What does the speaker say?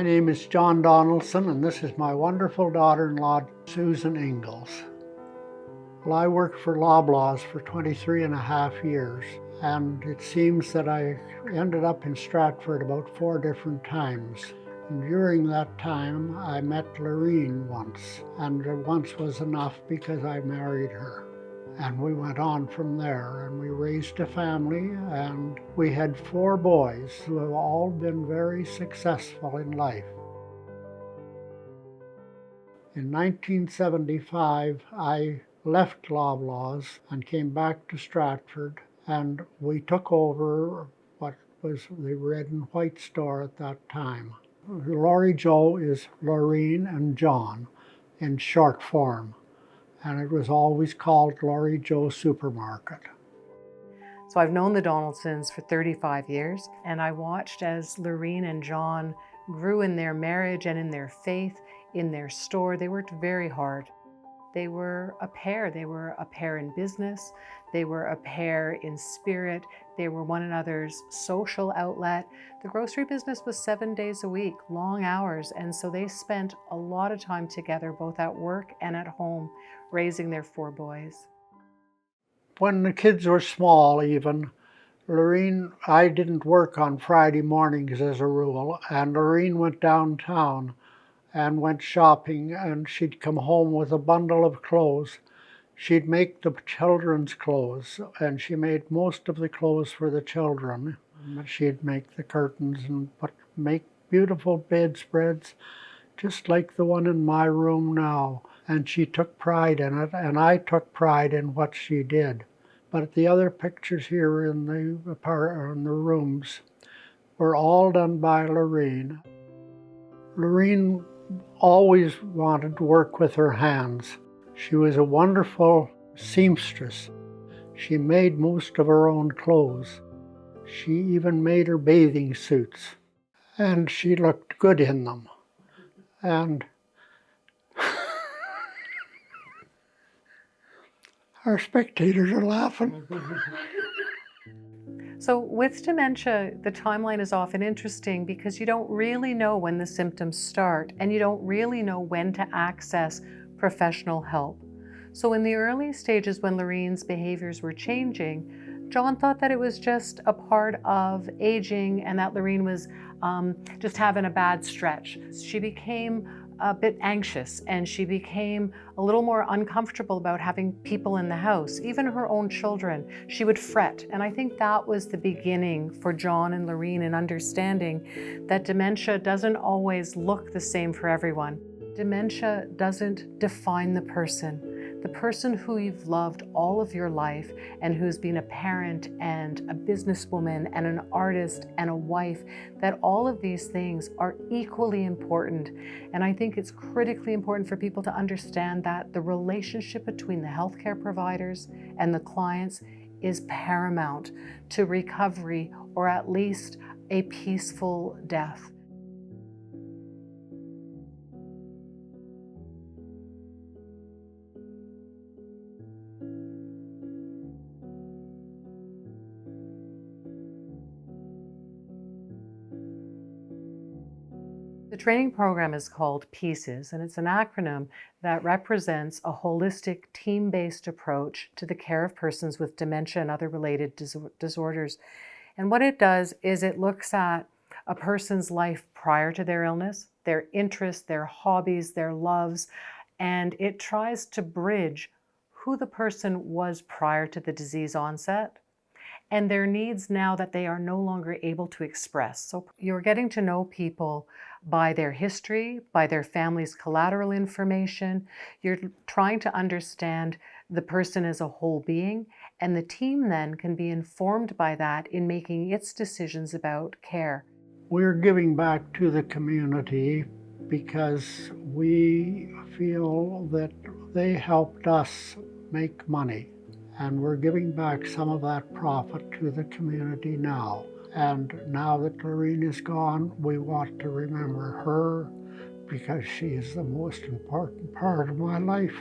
My name is John Donaldson, and this is my wonderful daughter-in-law, Susan Ingalls. Well, I worked for Loblaws for 23 and a half years, and it seems that I ended up in Stratford about 4 different times. And during that time, I met Lorene once, and once was enough because I married her. And we went on from there, and we raised a family, and we had 4 boys who have all been very successful in life. In 1975, I left Loblaws and came back to Stratford, and we took over what was the red and white store at that time. Laurie Joe is Lorene and John in short form, and it was always called Laurie Joe Supermarket. So I've known the Donaldsons for 35 years, and I watched as Lorene and John grew in their marriage and in their faith, in their store. They worked very hard. They were a pair. They were a pair in business. They were a pair in spirit. They were one another's social outlet. The grocery business was 7 days a week, long hours, and so they spent a lot of time together, both at work and at home, raising their 4 boys. When the kids were small even, Lorene, I didn't work on Friday mornings as a rule, and Lorene went downtown and went shopping, and she'd come home with a bundle of clothes. She'd make the children's clothes, and she made most of the clothes for the children. She'd make the curtains and make beautiful bedspreads, just like the one in my room now. And she took pride in it, and I took pride in what she did. But the other pictures here in the rooms were all done by Lorene. Lorene always wanted to work with her hands. She was a wonderful seamstress. She made most of her own clothes. She even made her bathing suits, and she looked good in them. And our spectators are laughing. So with dementia, the timeline is often interesting because you don't really know when the symptoms start, and you don't really know when to access professional help. So in the early stages when Lorene's behaviors were changing, John thought that it was just a part of aging and that Lorene was just having a bad stretch. She became a bit anxious, and she became a little more uncomfortable about having people in the house, even her own children. She would fret, and I think that was the beginning for John and Lorene in understanding that dementia doesn't always look the same for everyone. Dementia doesn't define the person. The person who you've loved all of your life and who's been a parent and a businesswoman and an artist and a wife, that all of these things are equally important. And I think it's critically important for people to understand that the relationship between the healthcare providers and the clients is paramount to recovery, or at least a peaceful death. The training program is called PIECES, and it's an acronym that represents a holistic, team-based approach to the care of persons with dementia and other related disorders. And what it does is it looks at a person's life prior to their illness, their interests, their hobbies, their loves, and it tries to bridge who the person was prior to the disease onset and their needs now that they are no longer able to express. So you're getting to know people by their history, by their family's collateral information. You're trying to understand the person as a whole being, and the team then can be informed by that in making its decisions about care. We're giving back to the community because we feel that they helped us make money, and we're giving back some of that profit to the community now. And now that Lorene is gone, we want to remember her because she is the most important part of my life.